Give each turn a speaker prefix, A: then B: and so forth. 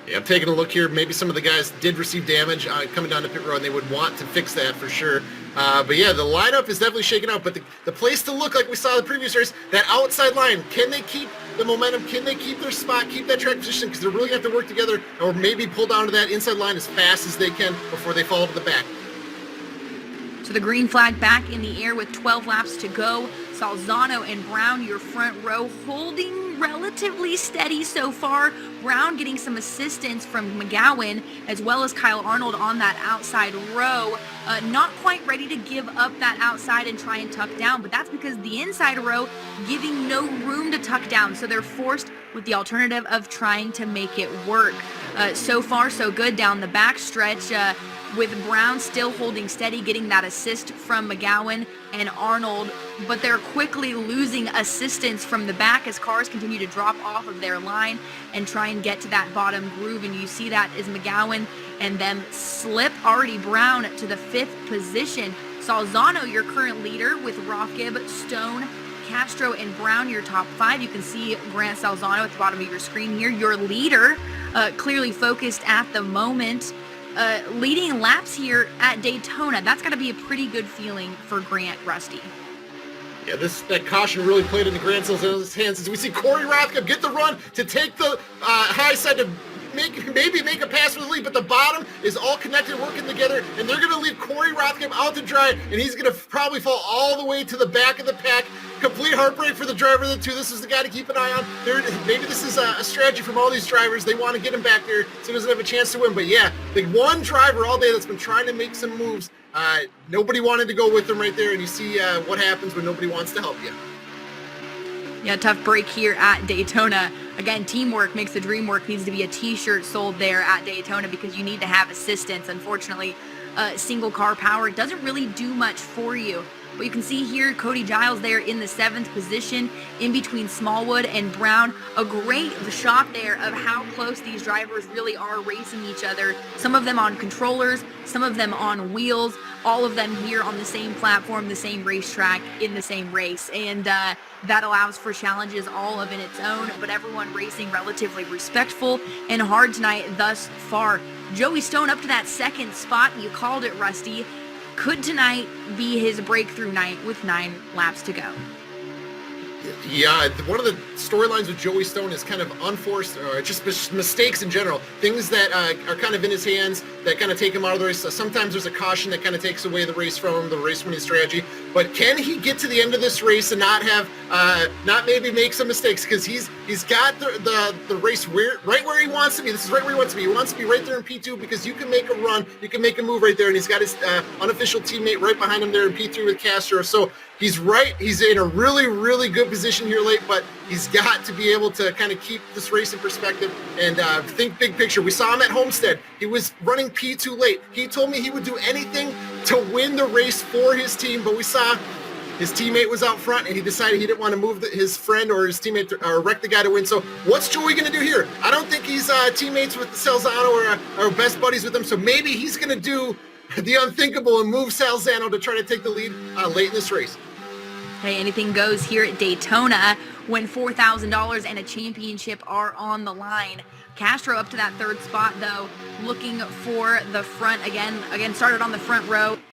A: Yeah, I'm taking a look here. Maybe some of the guys did receive damage coming down the pit road, and they would want to fix that for sure. But yeah, the lineup is definitely shaking out. But the place to look, like we saw in the previous race, that outside line, can they keep the momentum? Can they keep their spot, keep that track position? Because they're really going to have to work together, or maybe pull down to that inside line as fast as they can before they fall to the back.
B: So the green flag back in the air with 12 laps to go. Salzano and Brown, your front row, holding relatively steady so far. Brown getting some assistance from McGowan, as well as Kyle Arnold on that outside row. Not quite ready to give up that outside and try and tuck down, but that's because the inside row giving no room to tuck down. So they're forced with the alternative of trying to make it work. So far, so good down the back stretch. With Brown still holding steady, getting that assist from McGowan and Arnold, but they're quickly losing assistance from the back as cars continue to drop off of their line and try and get to that bottom groove. And you see that as McGowan and them slip already Brown to the 5th position. Salzano, your current leader, with Rothgibb, Stone, Castro, and Brown, your top 5. You can see Grant Salzano at the bottom of your screen here. Your leader, clearly focused at the moment. Leading laps here at Daytona. That's got to be a pretty good feeling for Grant, Rusty.
A: Yeah, that caution really played into Grant Salzano's hands as we see Corey Rothkop get the run to take the high side to maybe make a pass for the lead, but the bottom is all connected, working together, and they're going to leave Corey Rothkop out to dry, and he's going to probably fall all the way to the back of the pack. Complete heartbreak for the driver of the two. This is the guy to keep an eye on. Maybe this is a strategy from all these drivers. They want to get him back there so he doesn't have a chance to win. But yeah, the one driver all day that's been trying to make some moves, nobody wanted to go with him right there, and you see what happens when nobody wants to help you.
B: Yeah, tough break here at Daytona. Again, teamwork makes the dream work. Needs to be a t-shirt sold there at Daytona because you need to have assistance. Unfortunately, single car power doesn't really do much for you. But you can see here, Cody Giles there in the 7th position, in between Smallwood and Brown. A great shot there of how close these drivers really are racing each other. Some of them on controllers, some of them on wheels, all of them here on the same platform, the same racetrack, in the same race. And that allows for challenges all of in its own, but everyone racing relatively respectful and hard tonight thus far. Joey Stone up to that 2nd spot. You called it, Rusty. Could tonight be his breakthrough night with 9 laps to go?
A: Yeah, one of the storylines with Joey Stone is kind of unforced, or just mistakes in general. Things that are kind of in his hands that kind of take him out of the race. Sometimes there's a caution that kind of takes away the race from him, the race winning strategy. But can he get to the end of this race and not have, not maybe make some mistakes? Because he's got the race right where he wants to be. This is right where he wants to be. He wants to be right there in P2 because you can make a run, you can make a move right there, and he's got his unofficial teammate right behind him there in P3 with Castro. So he's right. He's in a really, really good position here late, but he's got to be able to kind of keep this race in perspective and think big picture. We saw him at Homestead. He was running P2 late. He told me he would do anything to win the race for his team, but we saw his teammate was out front, and he decided he didn't want to move his friend or his teammate or wreck the guy to win. So what's Joey going to do here? I don't think he's teammates with Salzano or best buddies with him, so maybe he's going to do the unthinkable and move Salzano to try to take the lead late in this race.
B: Hey, anything goes here at Daytona when $4,000 and a championship are on the line. Castro up to that 3rd spot, though, looking for the front again. Started on the front row.